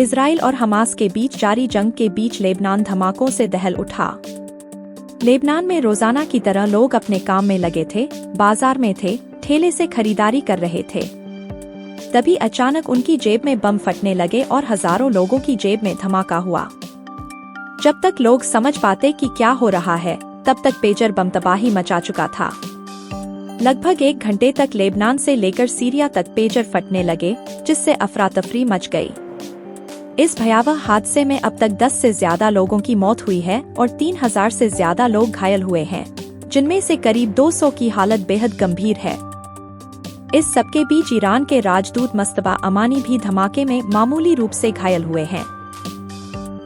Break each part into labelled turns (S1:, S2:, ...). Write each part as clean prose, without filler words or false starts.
S1: Israel और Hamas के बीच जारी जंग के बीच लेबनान धमाकों से दहल उठा। लेबनान में रोजाना की तरह लोग अपने काम में लगे थे, बाजार में थे, ठेले से खरीदारी कर रहे थे। तभी अचानक उनकी जेब में बम फटने लगे और हजारों लोगों की जेब में धमाका हुआ। जब तक लोग समझ पाते कि क्या हो रहा है, तब तक पेजर बम तबाही मचा चुका था। लगभग 1 घंटे तक लेबनान से लेकर सीरिया तक पेजर फटने लगे, जिससे अफरा तफरी मच गई। इस भयावह हादसे में अब तक 10 से ज्यादा लोगों की मौत हुई है और 3000 से ज्यादा लोग घायल हुए हैं, जिनमें से करीब 200 की हालत बेहद गंभीर है। इस सबके बीच ईरान के राजदूत मुस्तफा अमानी भी धमाके में मामूली रूप से घायल हुए हैं।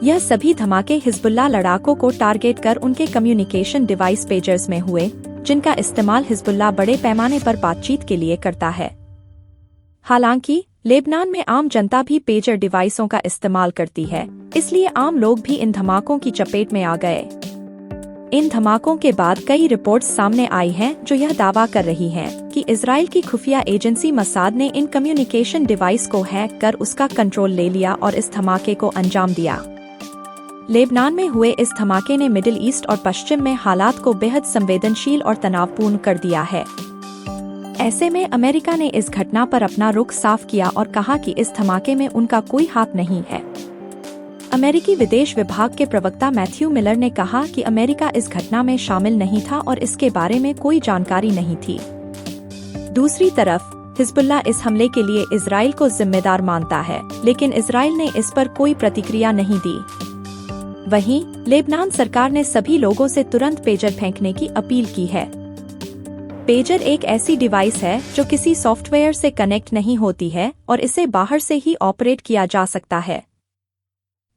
S1: यह सभी धमाके हिजबुल्लाह लड़ाकों को टारगेट कर उनके कम्युनिकेशन डिवाइस पेजर्स में हुए, जिनका इस्तेमाल हिजबुल्लाह बड़े पैमाने पर बातचीत के लिए करता है। हालांकि लेबनान में आम जनता भी पेजर डिवाइसों का इस्तेमाल करती है, इसलिए आम लोग भी इन धमाकों की चपेट में आ गए। इन धमाकों के बाद कई रिपोर्ट्स सामने आई हैं जो यह दावा कर रही हैं कि इजराइल की खुफिया एजेंसी मसाद ने इन कम्युनिकेशन डिवाइस को हैक कर उसका कंट्रोल ले लिया और इस धमाके को अंजाम दिया। लेबनान में हुए इस धमाके ने मिडिल ईस्ट और पश्चिम में हालात को बेहद संवेदनशील और तनावपूर्ण कर दिया है। ऐसे में अमेरिका ने इस घटना पर अपना रुख साफ किया और कहा कि इस धमाके में उनका कोई हाथ नहीं है। अमेरिकी विदेश विभाग के प्रवक्ता मैथ्यू मिलर ने कहा कि अमेरिका इस घटना में शामिल नहीं था और इसके बारे में कोई जानकारी नहीं थी। दूसरी तरफ हिजबुल्लाह इस हमले के लिए इजराइल को जिम्मेदार मानता है, लेकिन इजराइल ने इस पर कोई प्रतिक्रिया नहीं दी। वहीं लेबनान सरकार ने सभी लोगों से तुरंत पेजर फेंकने की अपील की है। पेजर एक ऐसी डिवाइस है जो किसी सॉफ्टवेयर से कनेक्ट नहीं होती है और इसे बाहर से ही ऑपरेट किया जा सकता है।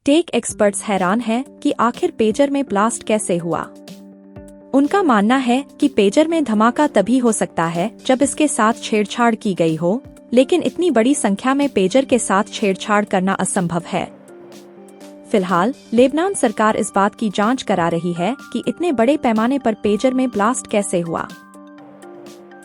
S1: टेक एक्सपर्ट्स हैरान हैं कि आखिर पेजर में ब्लास्ट कैसे हुआ। उनका मानना है कि पेजर में धमाका तभी हो सकता है जब इसके साथ छेड़छाड़ की गई हो, लेकिन इतनी बड़ी संख्या में पेजर के साथ छेड़छाड़ करना असंभव है। फिलहाल लेबनान सरकार इस बात की जांच करा रही है कि इतने बड़े पैमाने पर पेजर में ब्लास्ट कैसे हुआ।